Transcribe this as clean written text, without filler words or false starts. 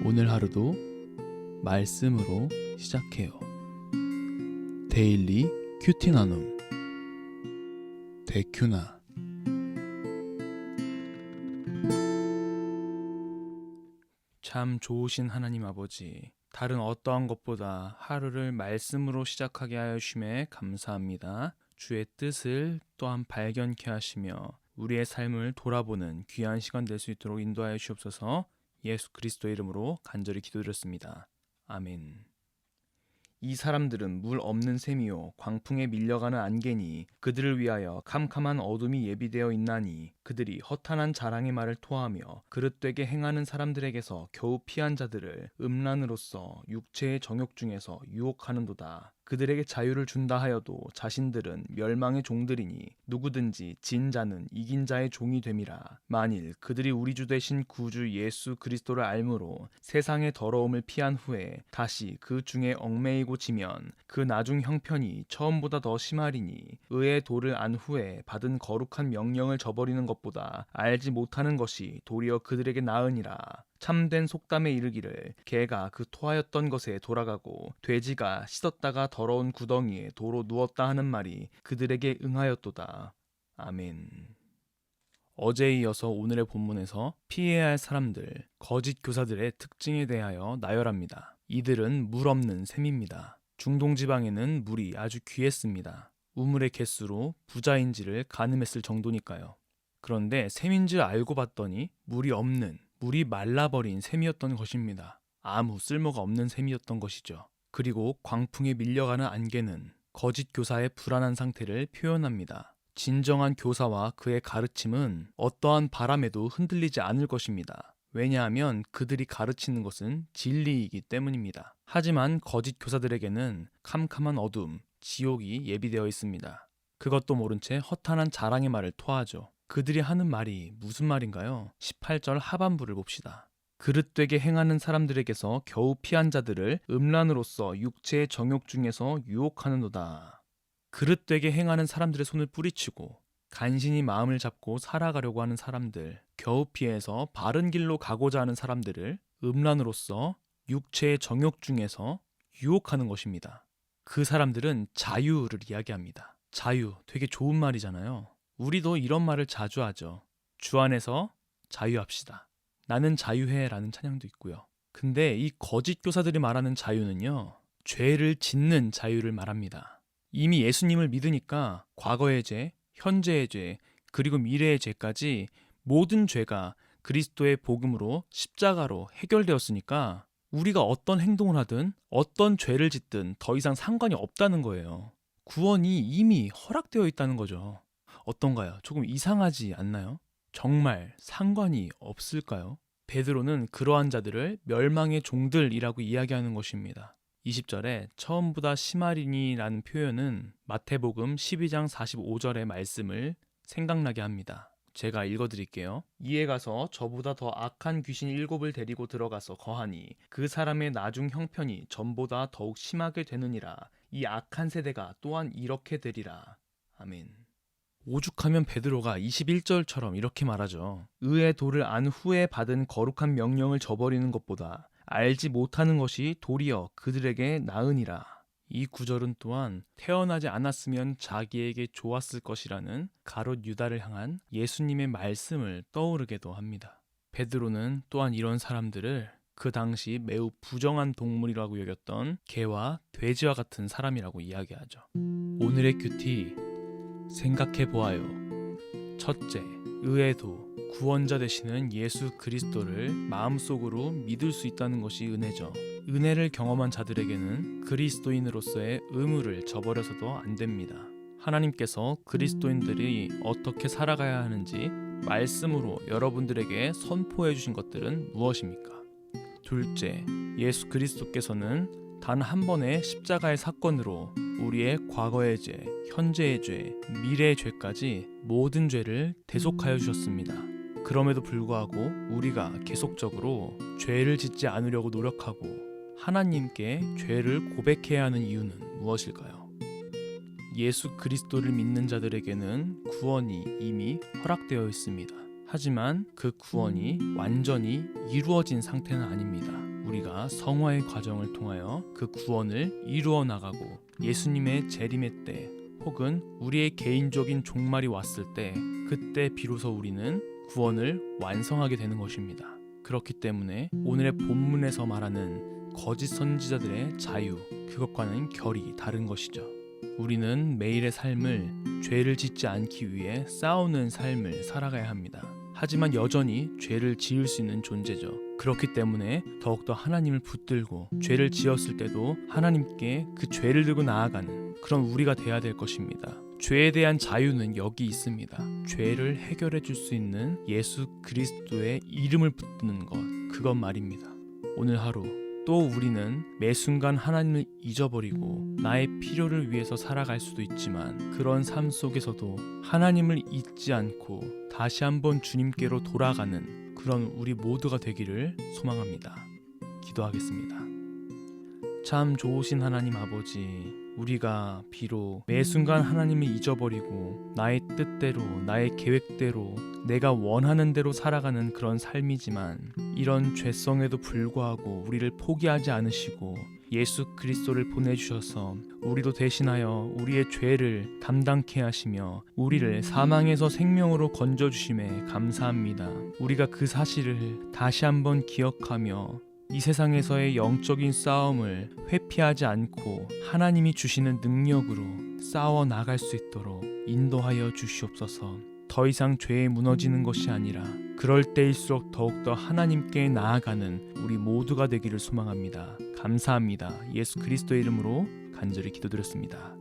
오늘 하루도 말씀으로 시작해요. 데일리 큐티 나눔 데큐나. 참 좋으신 하나님 아버지, 다른 어떠한 것보다 하루를 말씀으로 시작하게 하여 주심에 감사합니다. 주의 뜻을 또한 발견케 하시며 우리의 삶을 돌아보는 귀한 시간 될 수 있도록 인도하여 주옵소서. 예수 그리스도의 이름으로 간절히 기도드렸습니다. 아멘. 이 사람들은 물 없는 샘이요 광풍에 밀려가는 안개니 그들을 위하여 캄캄한 어둠이 예비되어 있나니 그들이 허탄한 자랑의 말을 토하며 그릇되게 행하는 사람들에게서 겨우 피한 자들을 음란으로서 육체의 정욕 중에서 유혹하는도다. 그들에게 자유를 준다 하여도 자신들은 멸망의 종들이니 누구든지 진 자는 이긴 자의 종이 됨이라. 만일 그들이 우리 주 되신 구주 예수 그리스도를 알므로 세상의 더러움을 피한 후에 다시 그 중에 얽매이고 지면 그 나중 형편이 처음보다 더 심하리니 의의 도를 안 후에 받은 거룩한 명령을 저버리는 것보다 알지 못하는 것이 도리어 그들에게 나으니라. 참된 속담에 이르기를 개가 그 토하였던 것에 돌아가고 돼지가 씻었다가 더러운 구덩이에 도로 누웠다 하는 말이 그들에게 응하였도다. 아멘. 어제에 이어서 오늘의 본문에서 피해야 할 사람들, 거짓 교사들의 특징에 대하여 나열합니다. 이들은 물 없는 샘입니다. 중동 지방에는 물이 아주 귀했습니다. 우물의 개수로 부자인지를 가늠했을 정도니까요. 그런데 샘인 줄 알고 봤더니 물이 없는, 물이 말라버린 샘이었던 것입니다. 아무 쓸모가 없는 샘이었던 것이죠. 그리고 광풍에 밀려가는 안개는 거짓 교사의 불안한 상태를 표현합니다. 진정한 교사와 그의 가르침은 어떠한 바람에도 흔들리지 않을 것입니다. 왜냐하면 그들이 가르치는 것은 진리이기 때문입니다. 하지만 거짓 교사들에게는 캄캄한 어둠, 지옥이 예비되어 있습니다. 그것도 모른 채 허탄한 자랑의 말을 토하죠. 그들이 하는 말이 무슨 말인가요? 18절 하반부를 봅시다. 그릇되게 행하는 사람들에게서 겨우 피한 자들을 음란으로서 육체의 정욕 중에서 유혹하는도다. 그릇되게 행하는 사람들의 손을 뿌리치고 간신히 마음을 잡고 살아가려고 하는 사람들, 겨우 피해서 바른 길로 가고자 하는 사람들을 음란으로서 육체의 정욕 중에서 유혹하는 것입니다. 그 사람들은 자유를 이야기합니다. 자유, 되게 좋은 말이잖아요. 우리도 이런 말을 자주 하죠. 주 안에서 자유합시다. 나는 자유해 라는 찬양도 있고요. 근데 이 거짓 교사들이 말하는 자유는요, 죄를 짓는 자유를 말합니다. 이미 예수님을 믿으니까 과거의 죄, 현재의 죄, 그리고 미래의 죄까지 모든 죄가 그리스도의 복음으로 십자가로 해결되었으니까 우리가 어떤 행동을 하든 어떤 죄를 짓든 더 이상 상관이 없다는 거예요. 구원이 이미 허락되어 있다는 거죠. 어떤가요? 조금 이상하지 않나요? 정말 상관이 없을까요? 베드로는 그러한 자들을 멸망의 종들이라고 이야기하는 것입니다. 20절에 처음보다 심하리니라는 표현은 마태복음 12장 45절의 말씀을 생각나게 합니다. 제가 읽어드릴게요. 이에 가서 저보다 더 악한 귀신 7을 데리고 들어가서 거하니 그 사람의 나중 형편이 전보다 더욱 심하게 되느니라. 이 악한 세대가 또한 이렇게 되리라. 아멘. 오죽하면 베드로가 21절처럼 이렇게 말하죠. 의의 도를 안 후에 받은 거룩한 명령을 저버리는 것보다 알지 못하는 것이 도리어 그들에게 나으니라. 이 구절은 또한 태어나지 않았으면 자기에게 좋았을 것이라는 가롯 유다를 향한 예수님의 말씀을 떠오르게도 합니다. 베드로는 또한 이런 사람들을 그 당시 매우 부정한 동물이라고 여겼던 개와 돼지와 같은 사람이라고 이야기하죠. 오늘의 큐티 생각해 보아요. 첫째, 의의 도, 구원자 되시는 예수 그리스도를 마음속으로 믿을 수 있다는 것이 은혜죠. 은혜를 경험한 자들에게는 그리스도인으로서의 의무를 저버려서도 안 됩니다. 하나님께서 그리스도인들이 어떻게 살아가야 하는지 말씀으로 여러분들에게 선포해 주신 것들은 무엇입니까? 둘째, 예수 그리스도께서는 단 한 번의 십자가의 사건으로 우리의 과거의 죄, 현재의 죄, 미래의 죄까지 모든 죄를 대속하여 주셨습니다. 그럼에도 불구하고 우리가 계속적으로 죄를 짓지 않으려고 노력하고 하나님께 죄를 고백해야 하는 이유는 무엇일까요? 예수 그리스도를 믿는 자들에게는 구원이 이미 허락되어 있습니다. 하지만 그 구원이 완전히 이루어진 상태는 아닙니다. 우리가 성화의 과정을 통하여 그 구원을 이루어 나가고 예수님의 재림의 때 혹은 우리의 개인적인 종말이 왔을 때 그때 비로소 우리는 구원을 완성하게 되는 것입니다. 그렇기 때문에 오늘의 본문에서 말하는 거짓 선지자들의 자유, 그것과는 결이 다른 것이죠. 우리는 매일의 삶을 죄를 짓지 않기 위해 싸우는 삶을 살아가야 합니다. 하지만 여전히 죄를 지을 수 있는 존재죠. 그렇기 때문에 더욱더 하나님을 붙들고 죄를 지었을 때도 하나님께 그 죄를 들고 나아가는 그런 우리가 돼야 될 것입니다. 죄에 대한 자유는 여기 있습니다. 죄를 해결해 줄 수 있는 예수 그리스도의 이름을 붙드는 것, 그것 말입니다. 오늘 하루 또 우리는 매 순간 하나님을 잊어버리고 나의 필요를 위해서 살아갈 수도 있지만 그런 삶 속에서도 하나님을 잊지 않고 다시 한번 주님께로 돌아가는 그런 우리 모두가 되기를 소망합니다. 기도하겠습니다. 참 좋으신 하나님 아버지, 우리가 비록 매 순간 하나님을 잊어버리고 나의 뜻대로 나의 계획대로 내가 원하는 대로 살아가는 그런 삶이지만 이런 죄성에도 불구하고 우리를 포기하지 않으시고 예수 그리스도를 보내주셔서 우리도 대신하여 우리의 죄를 담당케 하시며 우리를 사망에서 생명으로 건져주심에 감사합니다. 우리가 그 사실을 다시 한번 기억하며 이 세상에서의 영적인 싸움을 회피하지 않고 하나님이 주시는 능력으로 싸워 나갈 수 있도록 인도하여 주시옵소서. 더 이상 죄에 무너지는 것이 아니라 그럴 때일수록 더욱더 하나님께 나아가는 우리 모두가 되기를 소망합니다. 감사합니다. 예수 그리스도의 이름으로 간절히 기도드렸습니다.